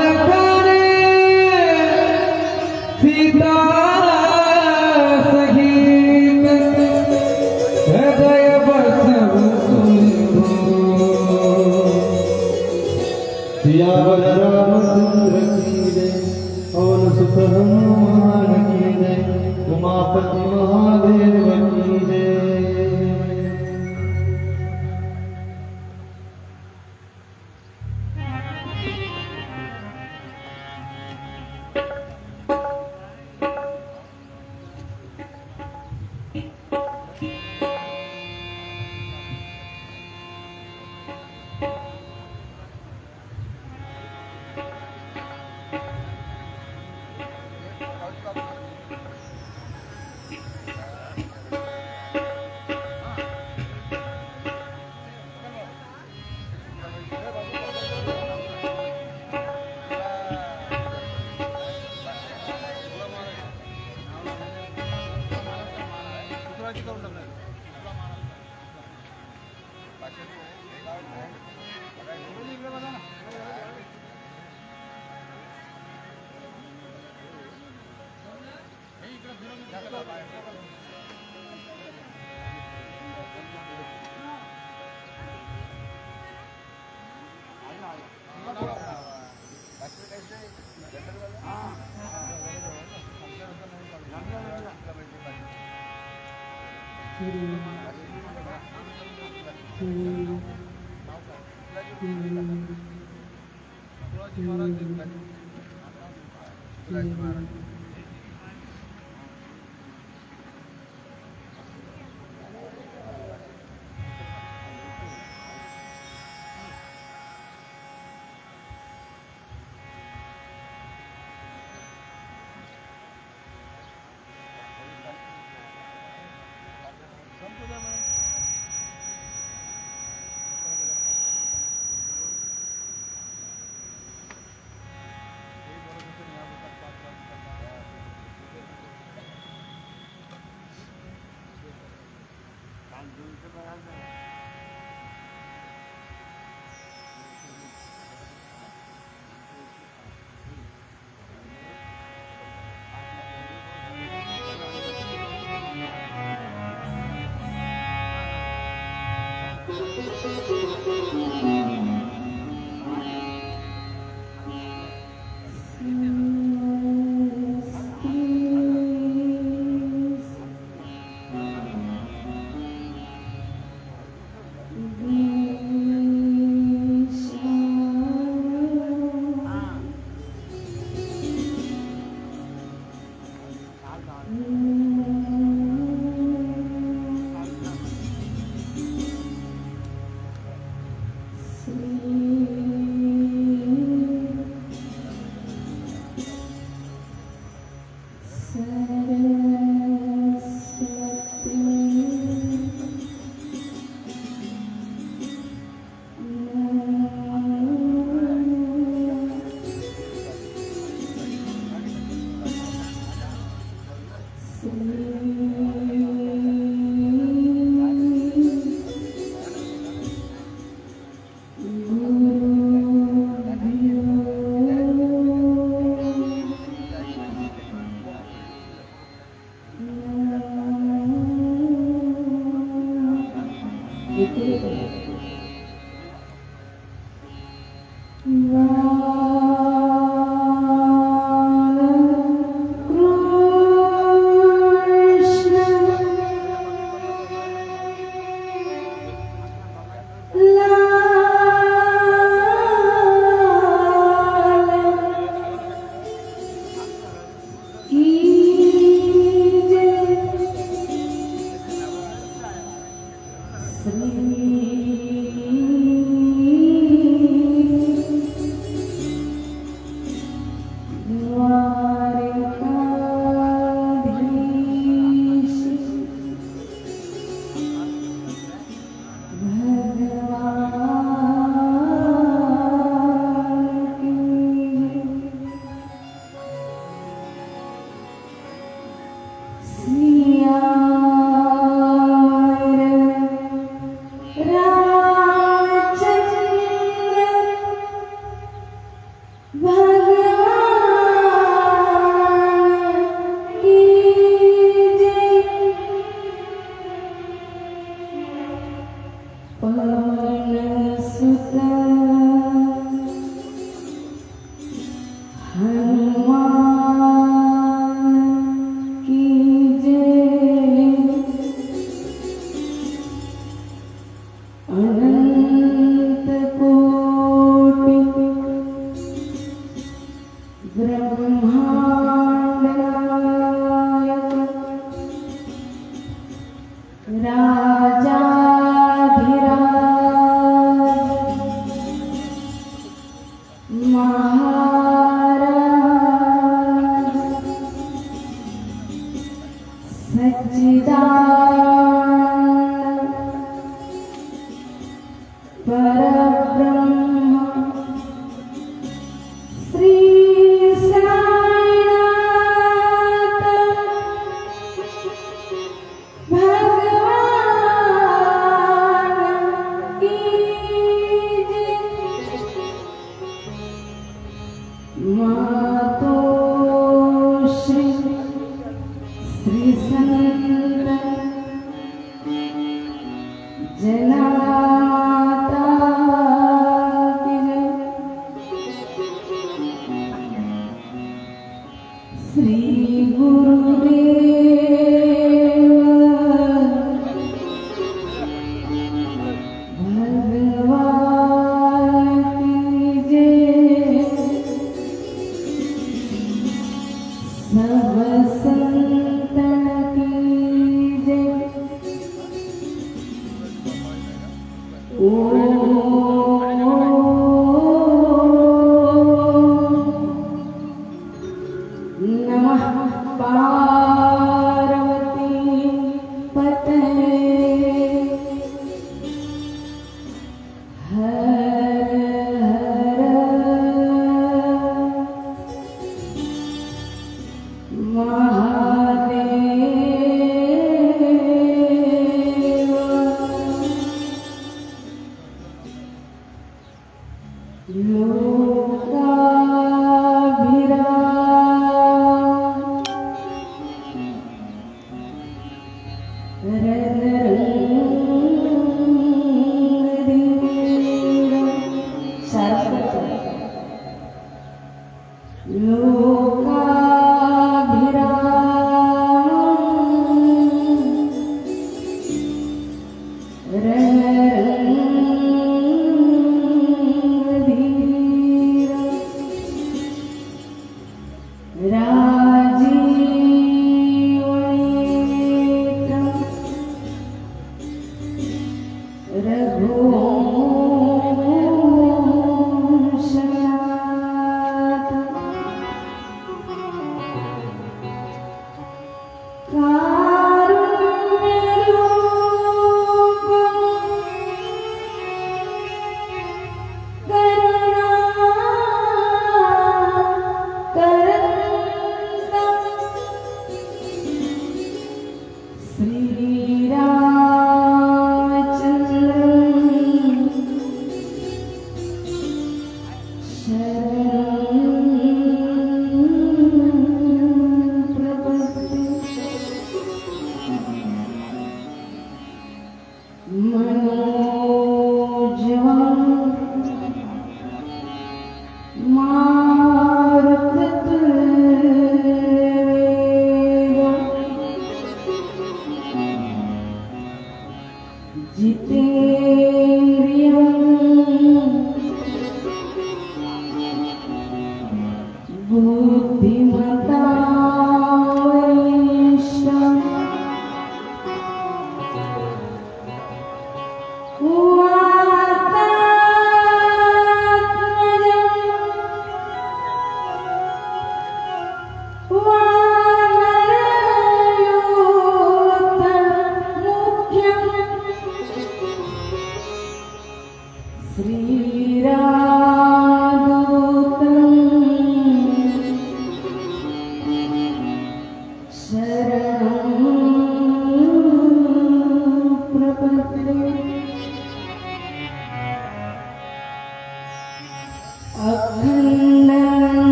लखाने सीता सहित हृदय बसव सियावर रामचंद्र की जय और सुत हनुमान की जय उमापति महादेव की जय। Sri ब्रह्मांडनायक राजाधिराज महाराज सच्चिदानंद परब्रह्म श्री साईनाथ भगवान की जय। मातोश्री श्री संत जनाता की जय। श्री गुरुदेव भगवान की जय। सब संतन की जय। नमः पार्वती पतये हर महादेव।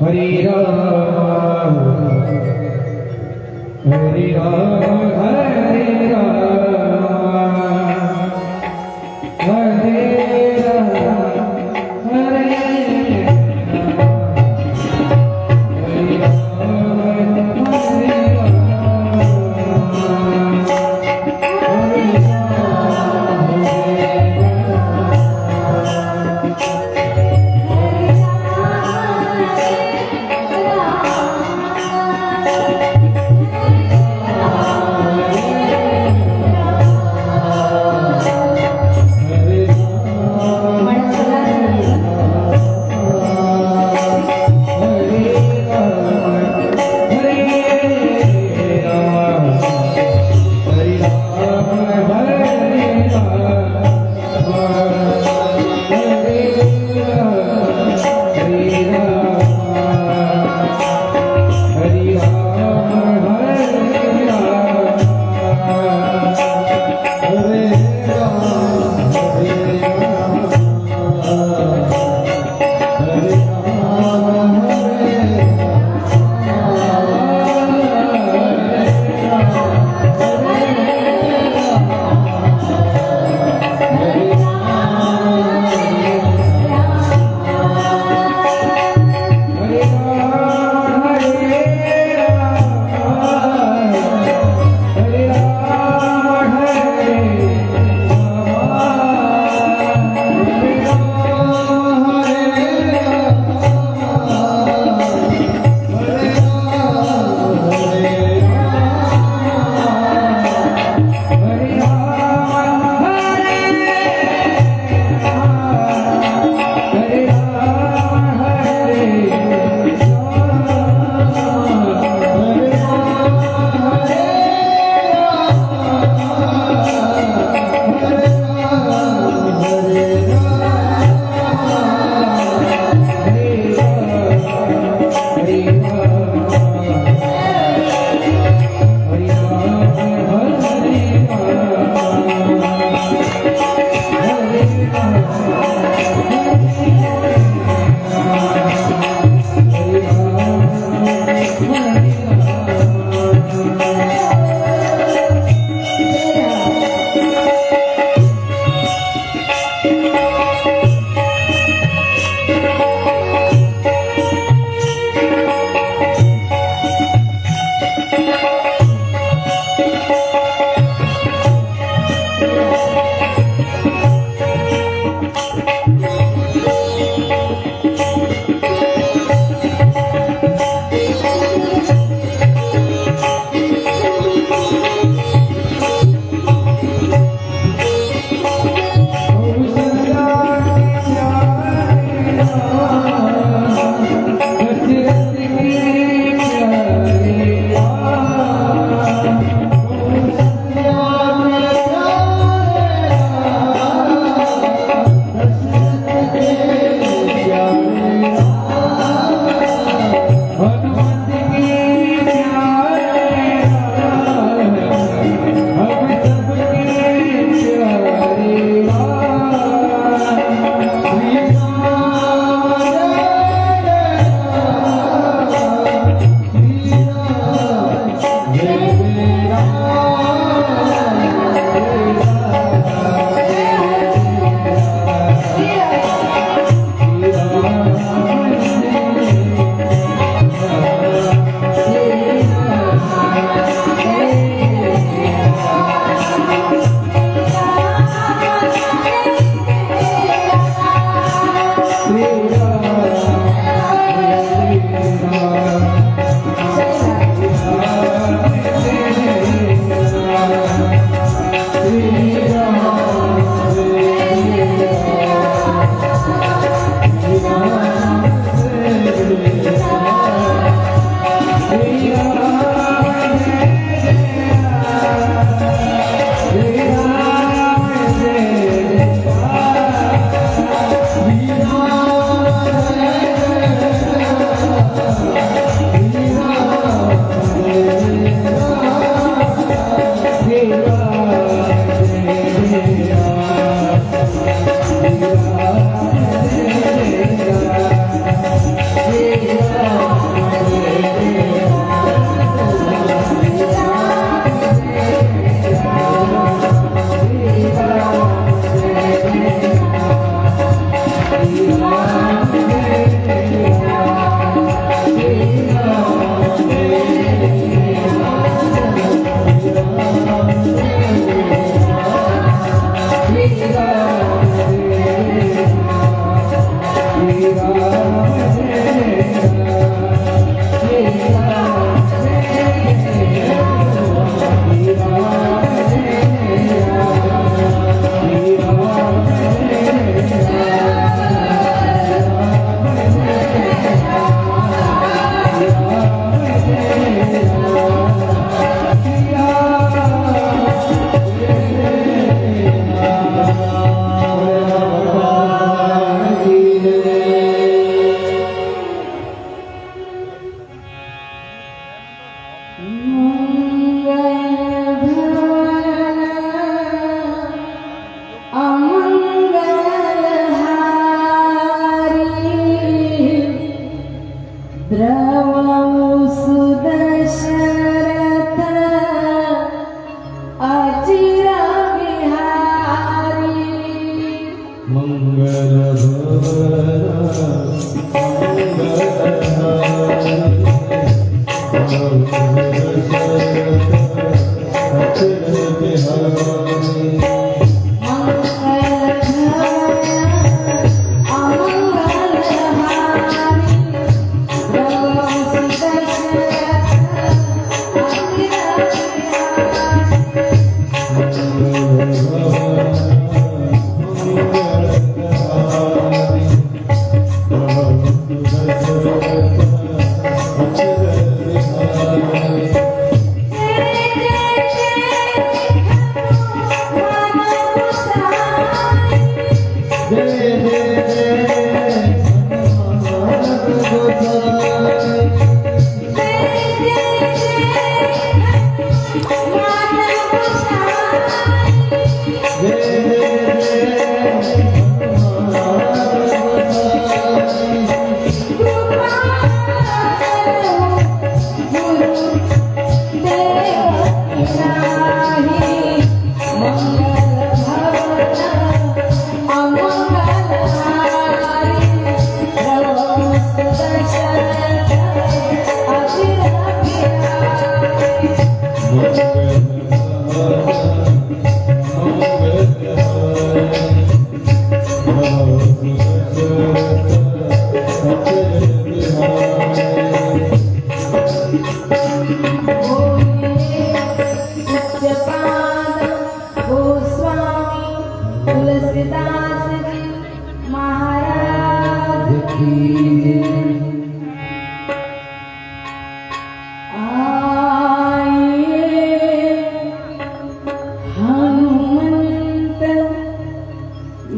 हरे राम हरे राम हरे राम हरे राम हरे द्रवं सुदशरथ अचिर विहारी मंगल तुलसीदास जी महाराज की आइए हनुमंत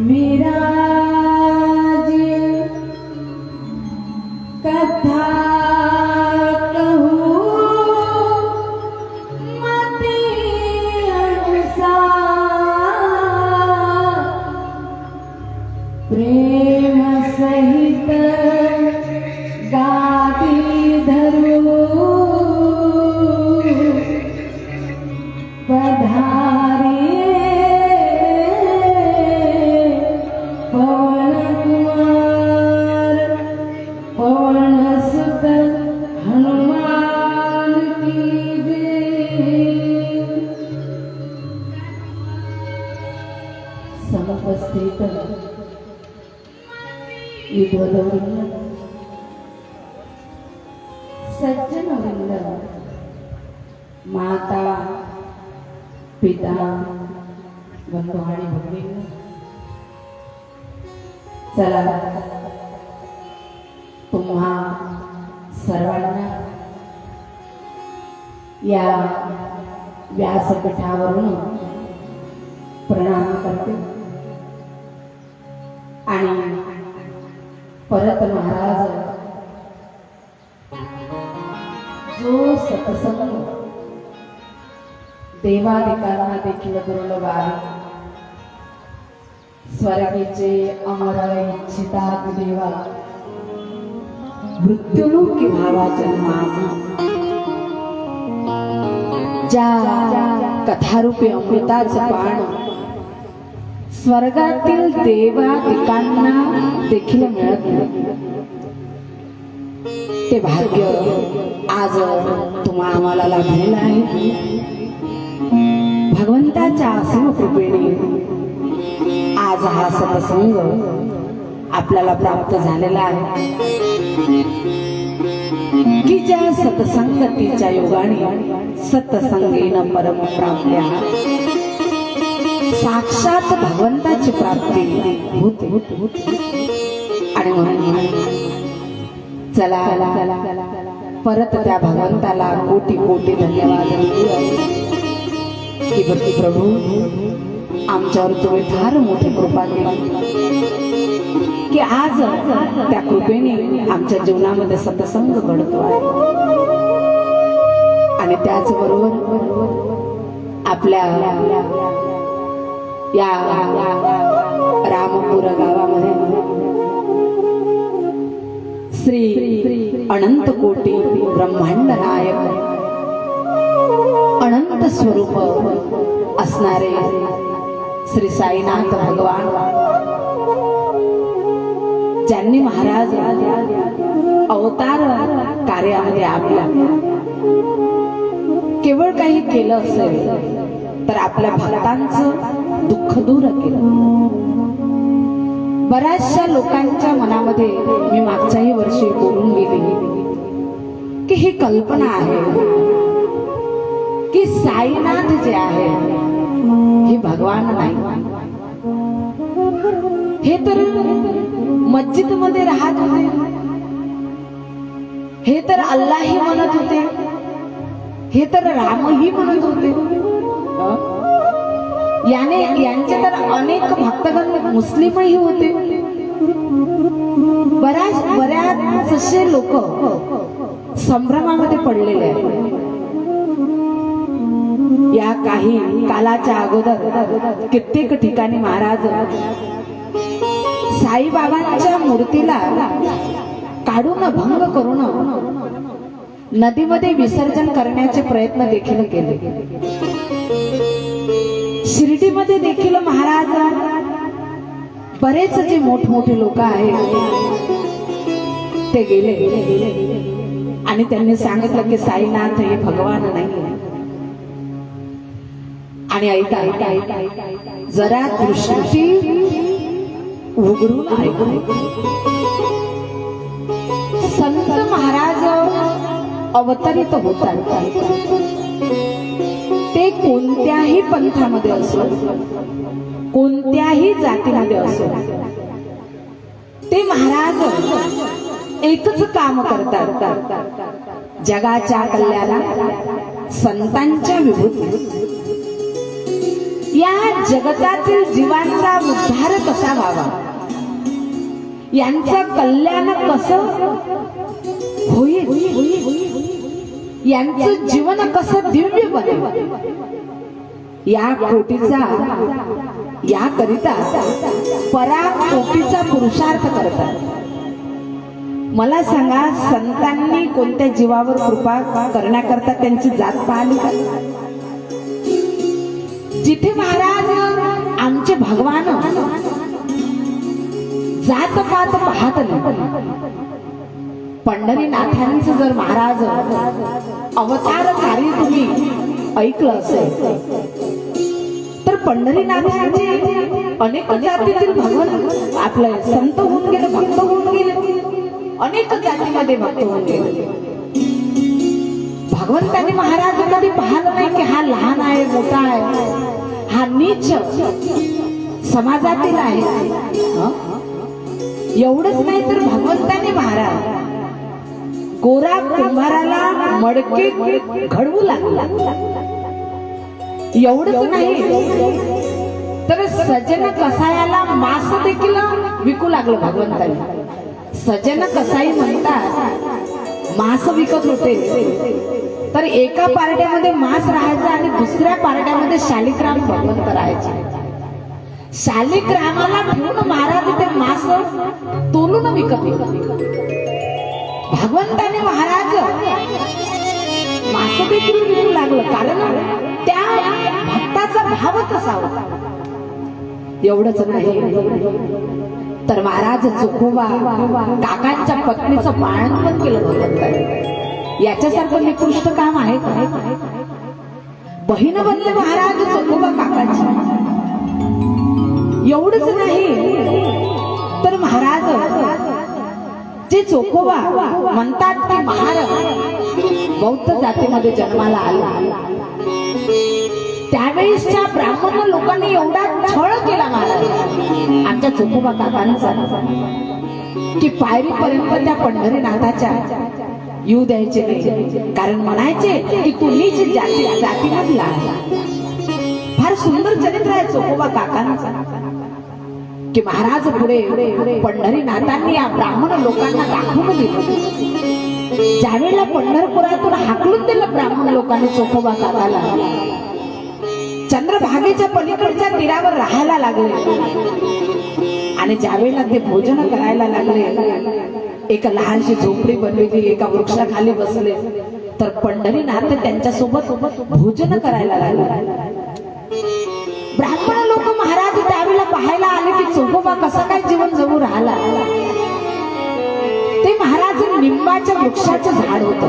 विराजिए कथा प्रेम सहित गादी धरो पधारे पवन कुमार पवन सुत हनुमान की जय। समुपस्थित विद्वद्वृंद सज्जन वृंद माता पिता बंधू आणि भगिनी चला तुम्हा सर्वांना या व्यासपीठावरून प्रणाम करते आणि परत महाराज जो सत्संग देवादिकांना देखील दुर्लभ आहे स्वर्गीचे अमर इच्छितात देवा मृत्यूलोकी भावाच्या नामा ज्या कथारूपी अमृताचं पान स्वर्गातील देवादिकांना देखील मिळत नाही ते भाग्य आज तुम्हा आम्हाला लाभलेलं आहे भगवंताच्या असीम कृपेने आज हा सत्संग आपल्याला प्राप्त झालेला आहे की ज्या सत्संगतीच्या योगाने सत्संगेन परम प्राप्त्या साक्षात भगवंताची प्राप्ती होते आणि म्हणून चला परत त्या भगवंताला कोटी कोटी धन्यवाद की भक्ती प्रभू आमच्यावर तुम्ही फार मोठी कृपा केली की आज त्या कृपेने आमच्या जीवनामध्ये सत्संग घडतो आहे आणि त्याचबरोबर आपल्या या रामपूर गावामध्ये श्री अनंत कोटी ब्रह्मांड नायक अनंत स्वरूप असणारे श्री साईनाथ भगवान, ज्यांनी महाराज अवतार कार्यामध्ये आपल्या केवळ काही केलं असेल तर आपल्या भक्तांचं दुःख दूर केलं. बऱ्याचशा लोकांच्या मनामध्ये मी मागच्याही वर्षी बोलून गेली की ही कल्पना आहे की साईनाथ जे आहे हे भगवान नाही, हे तर मस्जिद मध्ये राहत होते, हे तर अल्लाही म्हणत होते, हे तर रामही म्हणत होते. यांचे तर अनेक भक्तगण मुस्लिमही होते. बऱ्याच असे लोक संभ्रमामध्ये पडलेले आहेत. या काही कालाच्या अगोदर कित्येक ठिकाणी महाराज साईबाबांच्या मूर्तीला काढून भंग करून नदीमध्ये विसर्जन करण्याचे प्रयत्न देखील केले. शिर्डीमध्ये देखील महाराज बरेच जे मोठमोठे लोक आहेत ते गेले आणि त्यांनी सांगितलं की साईनाथ हे भगवान नाही. आणि ऐका जरा दृष्टी उघडून ऐकून, संत महाराज अवतरित होतात ते कोणत्याही पंथामध्ये असो, कोणत्याही जातीमध्ये असो, ते महाराज एकच काम करतात, जगाच्या कल्याणात संतांच्या विभूती, या जगतातील जीवांचा उद्धार कसा व्हावा, यांचं कल्याण कसं होईल, यांचं जीवन कसं दिव्य बनेल, या कोटीचा याकरिता पराकोटीचा पुरुषार्थ करतात. मला सांगा, संतांनी कोणत्या जीवावर कृपा करण्याकरता त्यांची जात पाहिली का? जिथे महाराज आमचे भगवान जात पात पाहत नाही, पंढरीनाथांचं जर महाराज अवतार कार्य तुम्ही ऐकलं असेल तर पंढरीनाथांचे अनेक जातीतील भगवान आपले संत होऊन गेले, भक्त होऊन गेले, अनेक जातीमध्ये भक्त होऊन गेले. भगवंतांनी महाराज कधी पाहिलं नाही की हा लहान आहे, मोठा आहे, हा नीच समाजातील आहे. एवढंच नाही तर भगवंतांनी महाराज गोरा कुंभाराला मडके घडवू लागला. एवढंच नाही तर सजन कसायाला मांस देखील विकू लागलं भगवंतांनी. सजन कसाई म्हणतात मांस विकत होते, तर एका पारड्यामध्ये मांस राहायचं आणि दुसऱ्या पारड्यामध्ये शालिग्राम भगवंत राहायचे. शालिग्रामाला ठेवून महाराज ते मांस तोलून विकत होते. भगवंताने महाराज मांस देखील विकू लागलं, कारण त्या भक्ताचा भाव कसा होता. एवढंच नाही तर महाराज चोखोबा काकांच्या पत्नीचं पाळण पण केलं भगवंताने. याच्यासारखं निकृष्ट काम आहे का? बहीण बनले महाराज चोखोबा काकाची. एवढंच नाही तर महाराज जे चोखोबा म्हणतात की महाराज बौद्ध जातीमध्ये जन्माला आला, त्यावेळेसच्या ब्राह्मण लोकांनी एवढा छळ केला महाराज आमच्या चोखोबा काकांचा की पायरीपर्यंत त्या पंढरीनाथाच्या येऊ द्यायचे नाही, कारण म्हणायचे की तुम्हीच जातीमधला आहे. फार सुंदर चरित्र आहे चोखोबा काकांचा की महाराज पुढे पंढरीनाथांनी या ब्राह्मण लोकांना दाखवून दिलं. ज्यावेळेला पंढरपुरातून हाकलून दिलं ब्राह्मण लोकांनी चोखोबा काकाला, चंद्रभागेच्या पलीकडच्या तीरावर राहायला लागले आणि ज्यावेळेला ते भोजन करायला लागले एका लहानशी झोपडी बनवली, एका वृक्षाखाली बसले, तर पंढरीनाथ त्यांच्यासोबत भोजन करायला लागले. ब्राह्मण लोक महाराज त्यावेळेला पाहायला आले की चोखोबा कसा काय जीवन जगू राहिला. ते महाराज निंबाच्या वृक्षाचं झाड होतं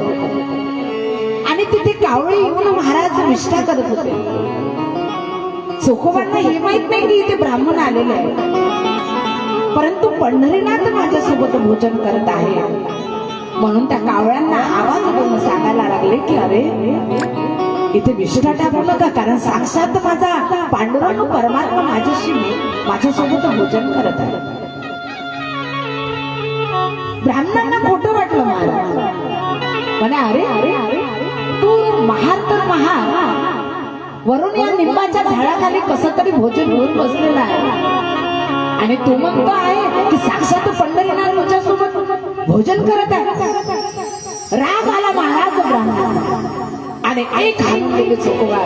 आणि तिथे कावळे येऊन महाराज निष्ठा करत होते. चोखोबांना हे माहित नाही की इथे ब्राह्मण आलेले आहे, परंतु पंढरीनाथ माझ्यासोबत भोजन करत आहे. म्हणून त्या कावळ्यांना आवाज देऊन सांगायला लागले की अरे इथे विष्ठा टाकू नका, कारण साक्षात माझा पांडुरंग परमात्मा माझ्यासोबत भोजन करत आहे. ब्राह्मणांना खोटं वाटलं महाराज. म्हणे अरे तू महार तर महार, वरून या निंबाच्या झाडाखाली कसं तरी भोजन घेऊन बसलेला आहे आणि तू म्हणतो आहे की साक्षात पंढरीनाथ तुझ्यासोबत भोजन करत आहे. राग आला महाराज ब्राह्मण आणि एक हाणून गेले चोखोबा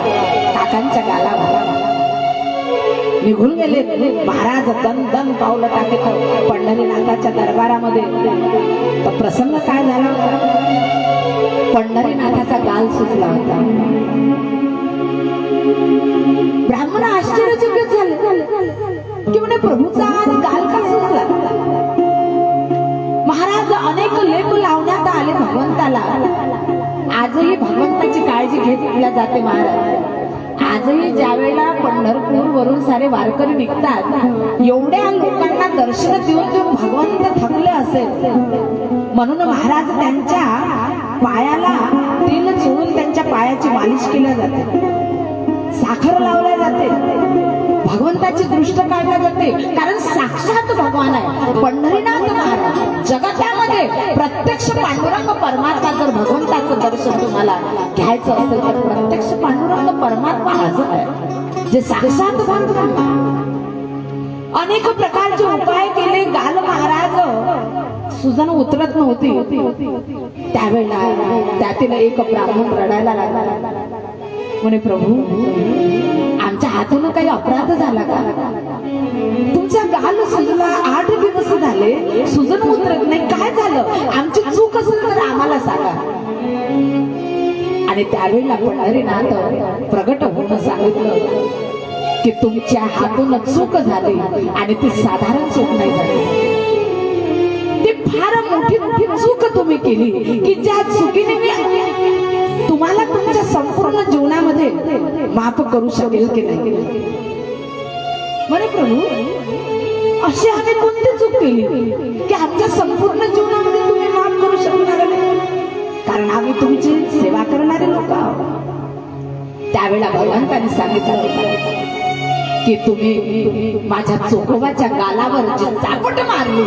काकांच्या गालावर. निघून गेले महाराज. दन पावलं टाकत पंढरीनाथाच्या दरबारामध्ये. तर प्रसंग काय झाला, पंढरीनाथाचा गाल सुटला होता. ब्राह्मण आश्चर्यचकित झाले की म्हणे प्रभूचा आज गाल का सुटला. महाराज अनेक लेप लावण्यात आले भगवंताला. आजही भगवंताची काळजी घेतली जाते महाराज. आजही ज्या वेळेला पंढरपूर वरून सारे वारकरी निघतात, एवढ्या लोकांना दर्शन देऊन भगवंत थकले असेल म्हणून महाराज त्यांच्या पायाला तेल चोळून त्यांच्या पायाची मालिश केली जाते, साखर लावल्या जाते, भगवंताची दृष्ट काढल्या जाते. कारण साक्षात भगवान आहे पंढरीनाथ महाराज. जगतामध्ये प्रत्यक्ष पांडुरंग परमात्मा, जर भगवंताचं दर्शन तुम्हाला घ्यायचं असेल तर प्रत्यक्ष पांडुरंग परमात्मा हजर आहे, जे साक्षात भगवान. अनेक प्रकारचे उपाय केले, गाल महाराज सुजन उतरत नव्हती. त्यावेळेला त्यातील एक ब्राह्मण रडायला लागला. म्हणे प्रभू आमच्या हातून काही अपराध झाला का, तुमचा गाल सुजला, 8 दिवस झाले सुजन उतरत नाही, काय झालं, आमची चूक असेल तर आम्हाला सांगा. आणि त्यावेळेला पंढरीनाथ प्रगट होऊन सांगितलं की तुमच्या हातून चूक झाली आणि ती साधारण चूक नाही झाली, ती फार मोठी चूक तुम्ही केली की ज्या चुकीने मी तुम्हाला तुमच्या संपूर्ण जीवनामध्ये माफ करू शकेल की नाही. म्हणे प्रभू अशी आम्ही कोणती चूक केली की आमच्या संपूर्ण जीवनामध्ये तुम्ही माफ करू शकणार नाही, कारण आम्ही तुमची सेवा करणारे लोक आहोत. त्यावेळेला भगवंतांनी सांगितलं की तुम्ही माझ्या चोखोबाच्या गालावर जी चापट मारली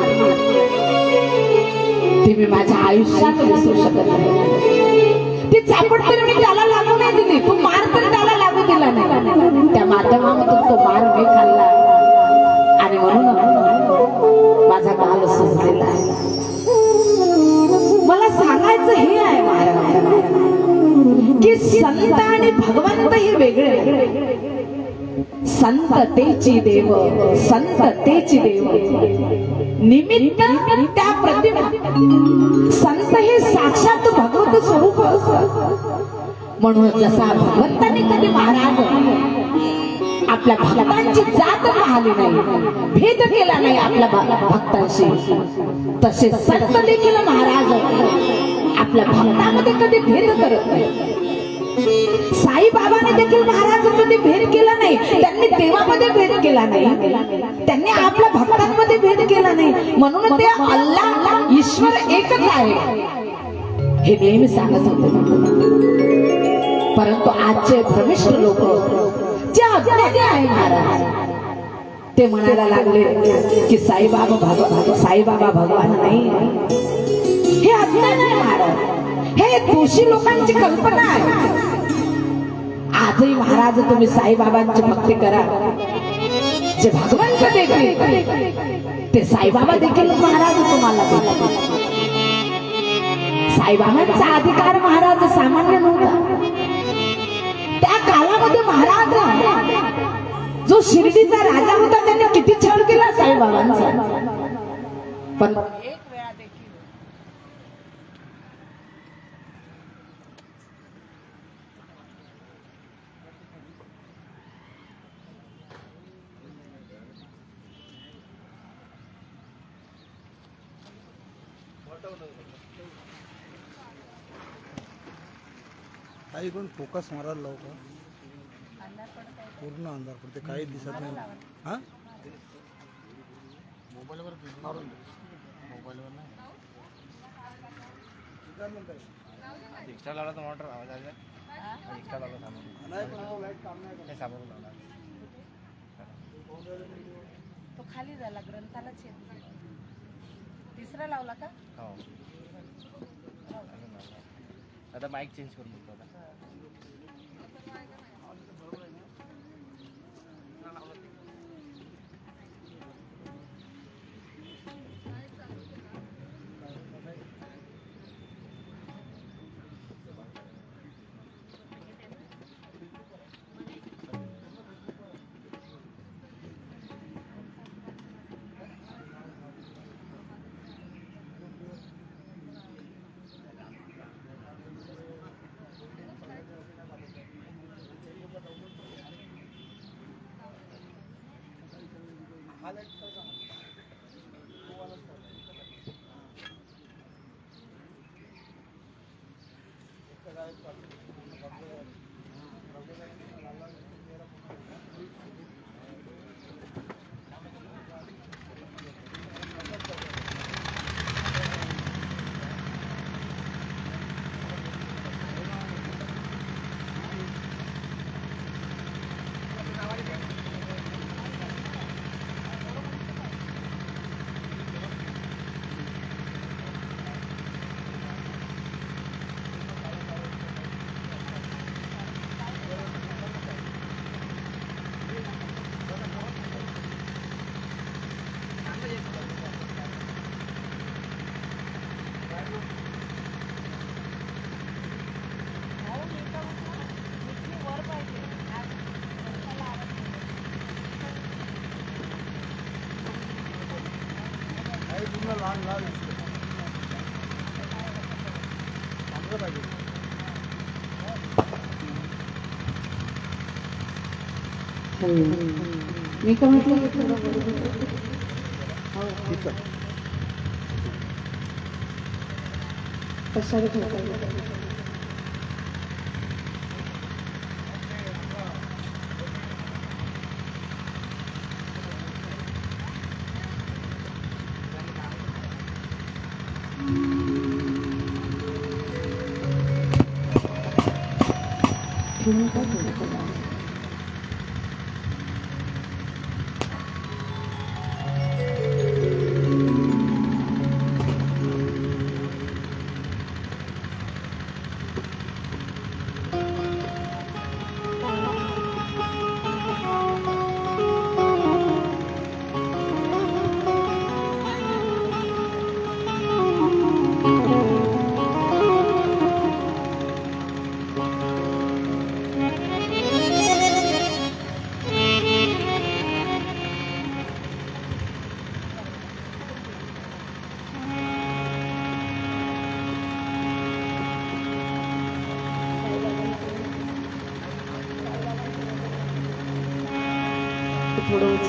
ती मी माझ्या आयुष्यात विसरू शकत नाही. ती चापट तरी मी त्याला लागू नाही दिली, तू मार तरी त्याला लागू दिला नाही. त्या माध्यमातून तो मार मी खाल्ला आणि म्हणून माझा गाल सुजलेला आहे. मला सांगायचं हे आहे महाराज की संत आणि भगवंत हे वेगळे. संत तेची देव, संत तेची देव, निमित्त त्या प्रतिमा. संत हे साक्षात भगवत स्वरूप असत. म्हणून जसा भगवंतांनी कधी महाराज आपल्या भक्तांची जात पाहिली नाही, भेद केला नाही आपल्या भक्तांशी, तसे संत देखील महाराज आपल्या भक्तांमध्ये कधी भेद करत नाही. साईबाबाने देखील महाराज कधी भेद केला नाही. त्यांनी देवामध्ये भेद केला नाही, त्यांनी आपल्या भक्तांमध्ये भेद केला नाही. म्हणून ते अल्लाह ईश्वर एकच आहे हे नेहमी सांगत होते. परंतु आजचे भ्रमिष्ठ लोक जे अज्ञानी आहे महाराज, ते म्हणायला लागले की साईबाबा भगवान नाही. हे अज्ञान आहे महाराज, हे दोषी लोकांची कल्पना आहे. आजही महाराज तुम्ही साईबाबांची भक्ती करा, जे भगवंत देखील ते साईबाबा देखील महाराज तुम्हाला देतात. साईबाबांचा अधिकार महाराज सामान्य नव्हता. त्या काळामध्ये महाराज जो शिर्डीचा राजा होता त्याने किती छळ केला साईबाबांचा, पण काही पण फोकस मारायला लावू का पूर्ण अंधार पडते काही दिसत नाही हा मोबाईलवर मारून मोबाईलवर नाही एक्स्ट्रा लावला तर मोटर आवाज आला एक्स्ट्रा लावला सामान लावला तो खाली झाला ग्रंथालाच येत तिसरा लावला का हो आता माईक चेंज करून बघतो आता लहान लहान चांगलं पाहिजे मी का म्हटलं थोडं बरोबर ठीक आहे कशाला ठेवता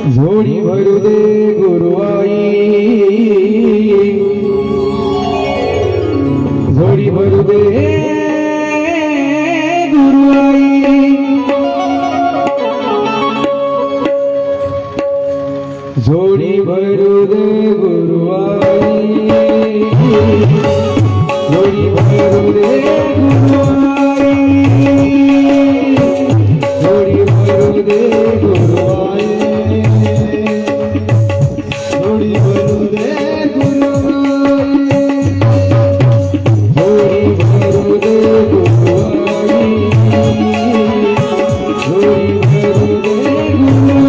झोडी भरू दे गुरुवाई झोडी भरू दे गुरुवाई झोडी भरू दे गुरुवाई झोडी भरू दे गुरुवाई झोडी भरू दे गुरुवाई झोडी भरू दे गुरुवाई झोडी भरू दे गुरुवाई झोडी भरू दे गुरुवाई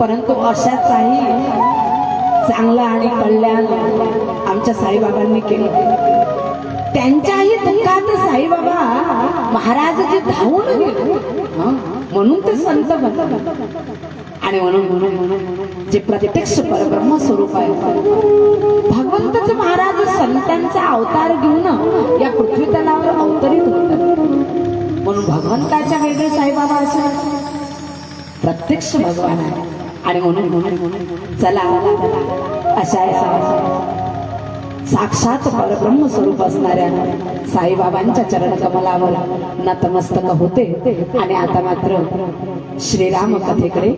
परंतु अशाचाही चांगलं आणि कल्याण आमच्या साईबाबांनी केलं. त्यांच्याही दुःखात साईबाबा महाराज जे धावून गेले म्हणून ते संत बनले. आणि म्हणून जे प्रत्यक्ष परब्रह्म स्वरूप आहे भगवंतच महाराज संतांचा अवतार घेऊन या पृथ्वी तलावर अवतरित होतात. म्हणून भगवंताच्या वेगळे साईबाबा असे प्रत्यक्ष भगवान आहे. आणि म्हणून चला अशा साक्षात परब्रह्म स्वरूप असणाऱ्या साईबाबांच्या चरण कमलावर नतमस्तक होते. आणि आता मात्र श्रीराम कथेकडे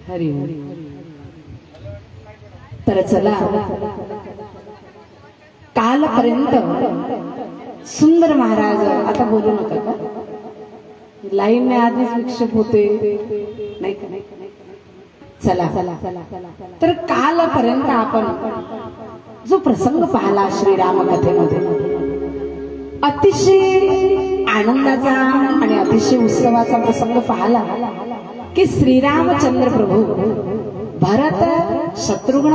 हरी हरी. तर चला कालपर्यंत सुंदर महाराज आता बोलू नका का लाईन ने आधीच विक्षेप होते नाही का. चला तर कालपर्यंत आपण जो प्रसंग पाहला श्रीराम कथेमध्ये अतिशय आनंदाचा आणि अतिशय उत्सवाचा प्रसंग पाहला की श्रीरामचंद्र प्रभू भरत शत्रुघ्न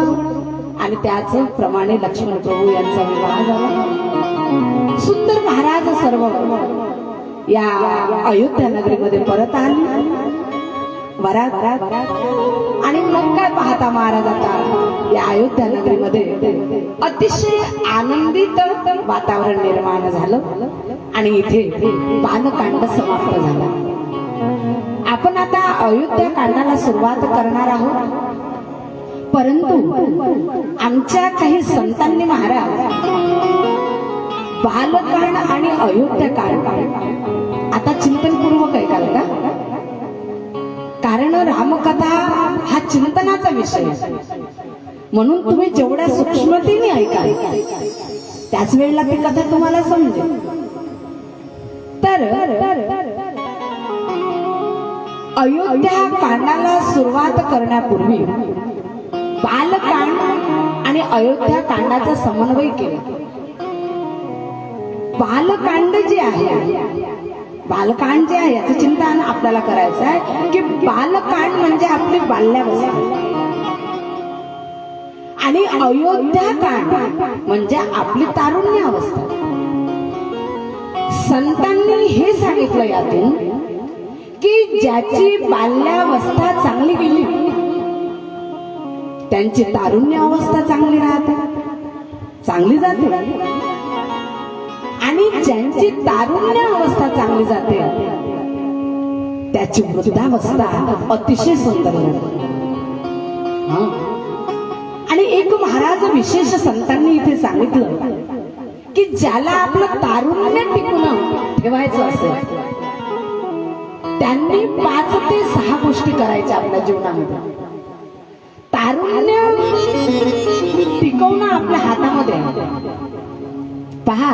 आणि त्याच प्रमाणे लक्ष्मण प्रभू यांचा विवाह झाला. सुंदर महाराज सर्व या अयोध्या नगरीमध्ये परत आले वरात. आणि मग काय पाहता महाराज आता या अयोध्या नगरीमध्ये अतिशय आनंदित वातावरण निर्माण झालं. आणि इथे बालकांड समाप्त झाला. आपण आता अयोध्या कांडाला सुरुवात करणार आहोत. परंतु आमच्या काही संतांनी महाराज बालकांड आणि अयोध्या कांड आता चिंतनपूर्वक ऐकाल का. कारण रामकथा हा चिंतनाचा विषय म्हणून तुम्ही जेवढ्या सूक्ष्मतेने ऐकाल त्याच वेळेला ती कथा तुम्हाला समजेल. तर अयोध्या कांडाला सुरुवात करण्यापूर्वी बालकांड आणि अयोध्या कांडाचा समन्वय केला. बालकांड जे आहे बालकांड जे आहे याचं चिंतन आपल्याला करायचं आहे की बालकांड म्हणजे आपली बाल्यावस्था आणि अयोध्या कांड म्हणजे आपली तारुण्य अवस्था. संतांनी हे सांगितलं यातून की ज्याची बाल्यावस्था चांगली गेली त्यांची तारुण्य अवस्था चांगली राहते चांगली जाते. आणि ज्यांची तारुण्य अवस्था चांगली जाते त्याची वृद्धावस्था अतिशय सुंदर होते. आणि एक महाराज विशेष संतांनी इथे सांगितलं की ज्याला आपलं तारुण्य टिकून ठेवायचं असेल त्यांनी 5 ते 6 गोष्टी करायच्या आपल्या जीवनामध्ये. तारुण्य टिकवणं आपल्या हातामध्ये पहा.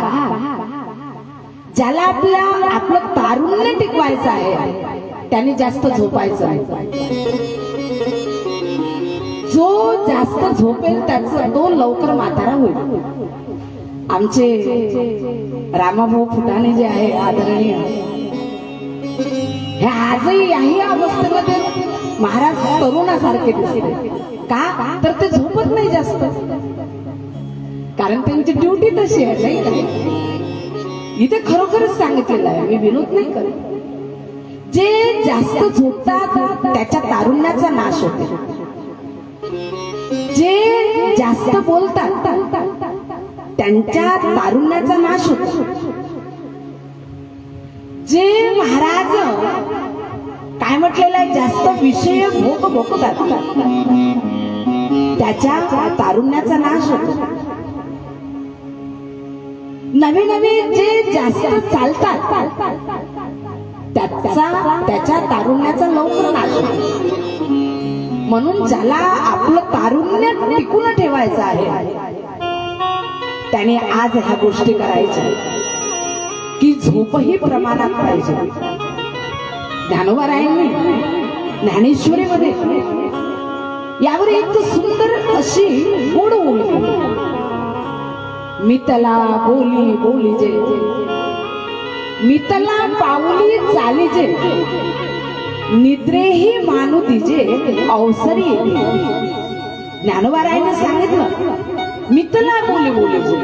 ज्याला आपलं तारुण्य टिकवायचं आहे त्याने जास्त झोपायचं आहे. जो जास्त झोपेल त्याचा तो लवकर म्हातारा होईल. आमचे रामाभाऊ फुटाणे जे आहे आदरणीय हे आजही याही अवस्थेमध्ये महाराज तरुणासारखे दिसते. का तर ते झोपत नाही जास्त कारण त्यांची ड्युटी तशी आहे नाही का. इथे खरोखरच सांगितलेलं आहे मी विनोद नाही करत. जे जास्त झोपतात त्याच्या तारुण्याचा नाश होते, जे जास्त बोलतात त्यांच्या तारुण्याचा नाश होतो, जे महाराज काय म्हटलेलं आहे जास्त विषय भोगतात त्याच्या तारुण्याचा नाश होतो, नवे नवे जे जास्त चालतात त्याच्या तारुण्याचा लवकर नाश होतो. म्हणून ज्याला आपलं तारुण्य टिकून ठेवायचं आहे त्याने आज ह्या गोष्टी करायच्या की झोपही प्रमाणात पाहिजे. ज्ञानोबारायांनी ज्ञानेश्वरीमध्ये यावर एक सुंदर अशी गोड ओळी, मितला बोली बोलीजे, मितला पाऊली चालीजे, निद्रेही मानू तिजे अवसरी येते. ज्ञानोबारायांनी सांगितलं मितला बोली बोलीजे,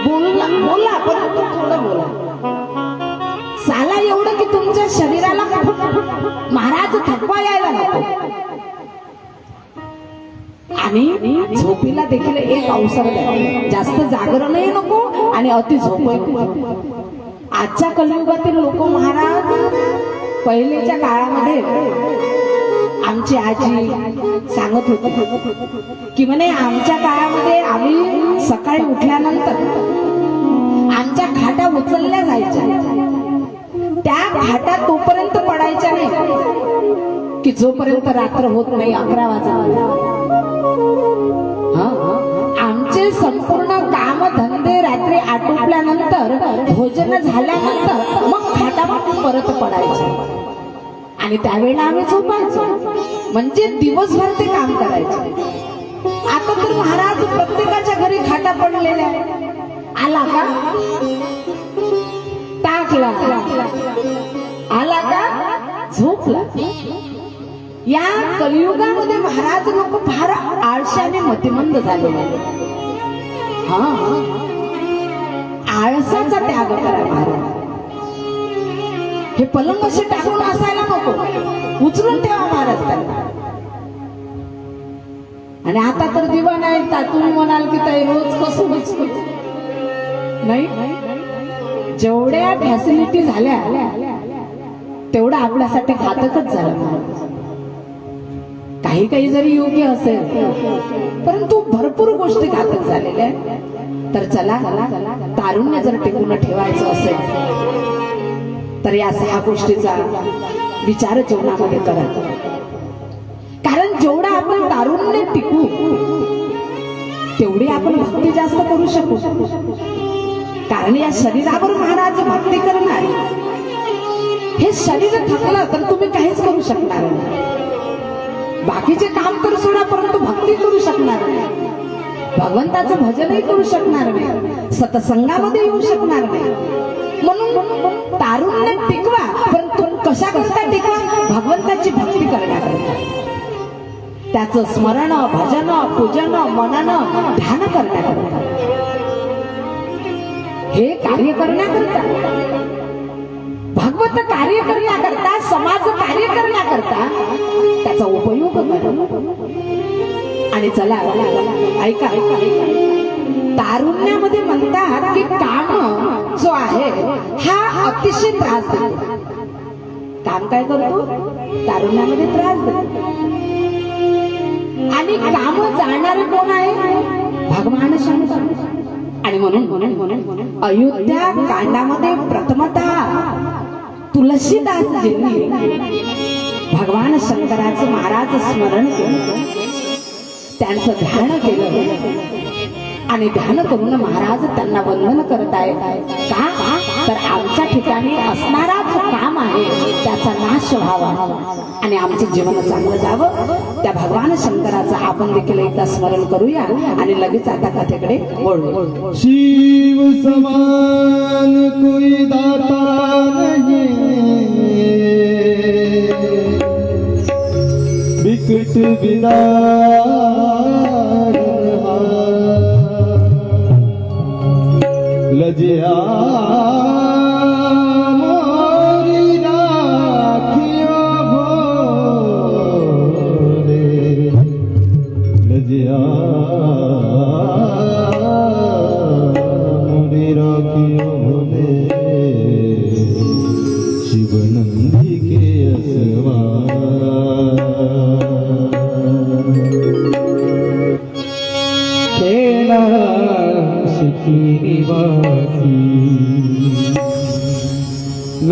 बोला परंतु थोडं बोला, चाला एवढं की तुमच्या शरीराला महाराज थकवा यायला नको, आणि झोपीला देखील एक अवसर द्या, जास्त जागरणही नको आणि अति झोपही नको. आजच्या कलियुगातील लोक महाराज पहिलेच्या काळामध्ये आमची आजी सांगत होती की म्हणे आमच्या काळामध्ये आम्ही सकाळी उठल्यानंतर आमच्या खाटा उचलल्या जायच्या, त्या खाटा तोपर्यंत पडायच्या नाही की जोपर्यंत रात्र होत नाही 11 वाजता. आमचे संपूर्ण काम धंदे रात्री आटोपल्यानंतर भोजन झाल्यानंतर मग खाटा परत पडायचे आणि त्यावेळेला आम्ही झोपायचो, म्हणजे दिवसभर ते काम करायचे. आता तर महाराज प्रत्येकाच्या घरी खाटा पडलेल्या, आला का टाकला, आला का झोपला. या कलियुगामध्ये महाराज लोक फार आळशाने मतिमंद झालेले. आळसाचा त्याग करा महाराज. हे पलंग असे टाकून असायला नको, उचलून ठेवा महाराज त्यांना. आणि आता तर दिवा नाही, तुम्ही म्हणाल की ताई रोज कसं नाही, जेवढ्या फॅसिलिटी झाल्या तेवढं आपल्यासाठी घातकच झालं. काही काही जरी योग्य असेल परंतु भरपूर गोष्टी घातक झालेल्या आहेत. तर चला तारुण्य जर टिकून ठेवायचं असेल तर या 6 गोष्टीचा विचार जीवनामध्ये करा. कारण जेवढा आपण तारुण्य टिकू तेवढी आपण भक्ती जास्त करू शकू. कारण या शरीरावर महाराज भक्ती करणार, हे शरीर थकलं तर तुम्ही काहीच करू शकणार नाही. बाकीचे काम करू सोडा परंतु भक्ती करू शकणार नाही, भगवंताचं भजनही करू शकणार नाही, सत्संगामध्ये येऊ शकणार नाही. म्हणून तारुण्य टिकवा, परंतु कशा करता टिकवा, भगवंताची भक्ती करण्याकरता, त्याचं स्मरण भजन पूजन मनन ध्यान करण्याकरता, हे कार्य करण्याकरता, भगवत कार्य करण्याकरता, समाज कार्य करण्याकरता त्याचा उपयोग करा. आणि चला ऐका, तारुण्यामध्ये म्हणतात की काम जो आहे हा अतिशय त्रास देतो. काम काय करतो, तारुण्यामध्ये त्रास देतो. आणि काम जाणणारे कोण आहे, भगवान शंकर. आणि म्हणून अयोध्या कांडामध्ये प्रथमतः तुलसीदासजींनी भगवान शंकराचं महाराज स्मरण केलं, त्यांचं ध्यान केलं. आणि ध्यान करून महाराज त्यांना वंदन करत आहेत. का तर आमच्या ठिकाणी असणारा जो काम आहे त्याचा नाश व्हावा आणि आमचं जीवन चांगलं जावं. त्या भगवान शंकराचं आपण देखील एकदा स्मरण करूया आणि लगेच आता कथेकडे वळू. शिव समान कोई दाता नहीं, विकट विदार लजिया मोरी रानी,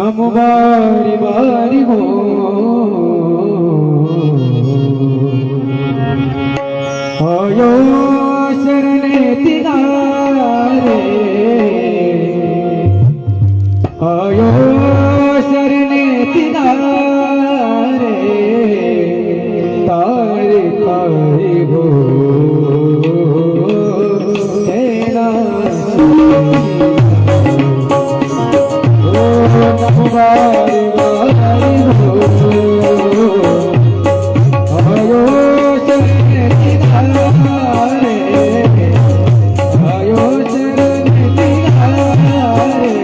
नमो बारी बारी हो आयो शरणे तिगारे आयो शरणे तिगारे तारे तारे हो तेरा नमो बारी बारी हो आयो शरणे तिगारे आयो शरणे तिगारे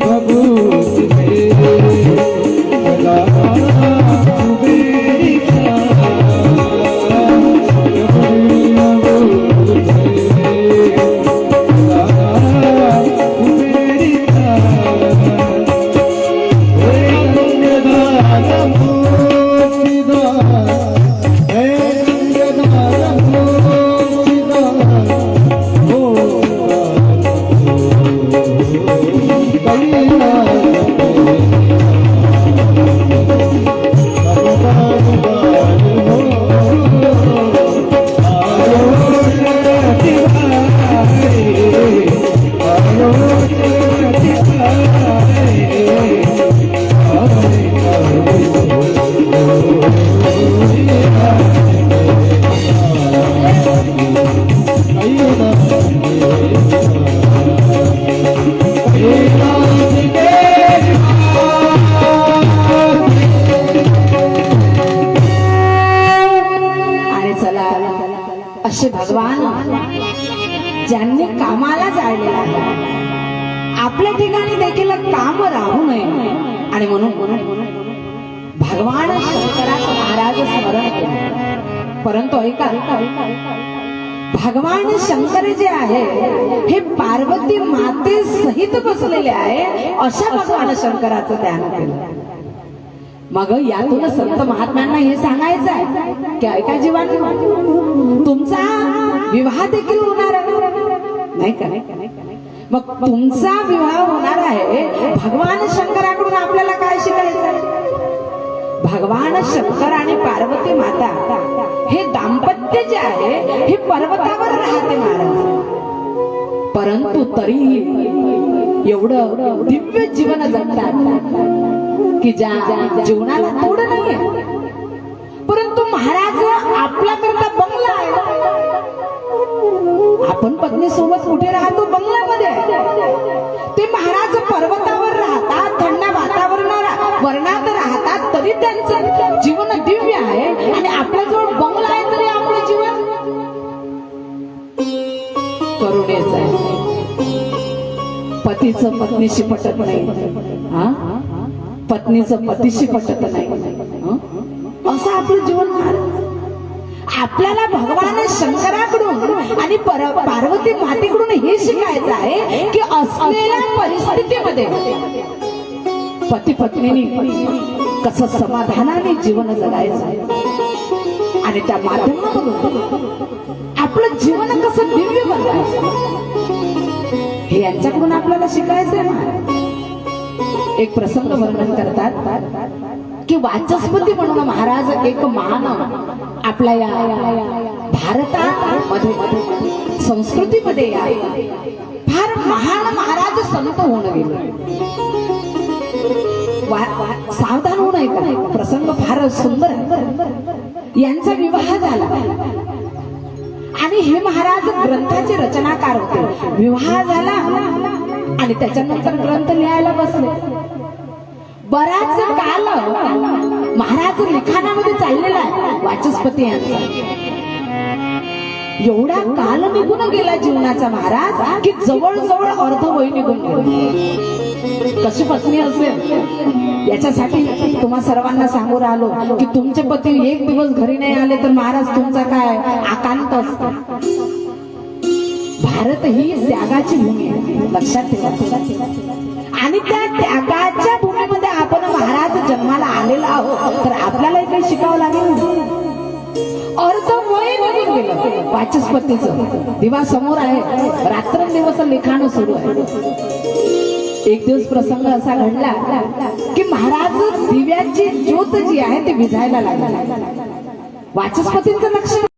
बबू आणि चला असे भगवान ज्यांनी कामाला जाळलेला आहे आपल्या ठिकाणी देखील काम राहू नये आणि म्हणून भगवान शंकराचं महाराज स्मरण केलं. परंतु ऐका भगवान शंकर जे आहे हे पार्वती माते सहित बसलेले आहे अशा भगवान शंकराचं ध्यान केलं. मग यातून संत महात्म्यांना हे सांगायचं आहे की ऐका जीवांनो तुमचा विवाह देखील होणार नाही का. मग तुमचा विवाह होणार आहे भगवान शंकराकडून आपल्याला काय शिकायचं. भगवान शंकर आणि पार्वती माता हे दाम्पत्य जे आहे हे पर्वतावर राहते महाराज. परंतु तरी एवढं दिव्य जीवन जगतात की ज्या जीवनाला तोड नाहीये. परंतु महाराज आपल्याकरता बंगला आहे. आपण पत्नी सोबत कुठे राहतो बंगल्यामध्ये. ते महाराज पर्वतावर राहतात थंड वर्णात राहतात तरी त्यांचं जीवन दिव्य आहे आणि आपल्याजवळ बंगला आहे तरी आपलं जीवन करुणेचं आहे. पतीचं पत्नीशी पटत नाही पत्नीचं पतीशी पटत नाही असं आपलं जीवन महाराज. आपल्याला भगवान शंकराकडून आणि पार्वती मातेकडून हे शिकायचं आहे की असलेल्या परिस्थितीमध्ये पती पत्नीने कसं समाधानाने जीवन जगायचं आणि त्या माध्यमातून आपलं जीवन कसं दिव्य बनवायचं हे यांच्याकडून आपल्याला शिकायचं आहे. एक प्रसंग वर्णन करतात की वाचस्पती म्हणून महाराज एक महान आपल्या या भारतामध्ये संस्कृतीमध्ये फार महान महाराज संत होऊन गेले. सावधान होऊ नये का प्रसंग फार सुंदर आहे. यांचा विवाह झाला आणि हे महाराज ग्रंथाचे रचनाकार होते. विवाह झाला आणि त्याच्यानंतर ग्रंथ लिहायला बसले. बराच काल महाराज लिखाणामध्ये चाललेला आहे वाचस्पती यांचा. एवढा काल निघून गेला जीवनाचा महाराज की जवळजवळ अर्ध वय निघून गेलं. कशी पत्नी असेल याच्यासाठी तुम्हा सर्वांना सांगू राहिलो की तुमचे पती एक दिवस घरी नाही आले तर महाराज तुमचा काय आकांत असतो. भारत ही त्यागाची भूमी आहे लक्षात ठेवा. आणि त्या त्यागाच्या भूमीमध्ये आपण महाराज जन्माला आलेला आहोत तर आपल्याला काही शिकावं लागेल. अर्ध वय निघून गेलं वाचस्पतीचं. दिवा समोर आहे रात्रंदिवस लिखाण सुरू आहे. एक दिवस प्रसंग असा घडला की महाराज दिव्याची ज्योत जी आहे ती विझायला लागली. वाचस्पतींचं लक्ष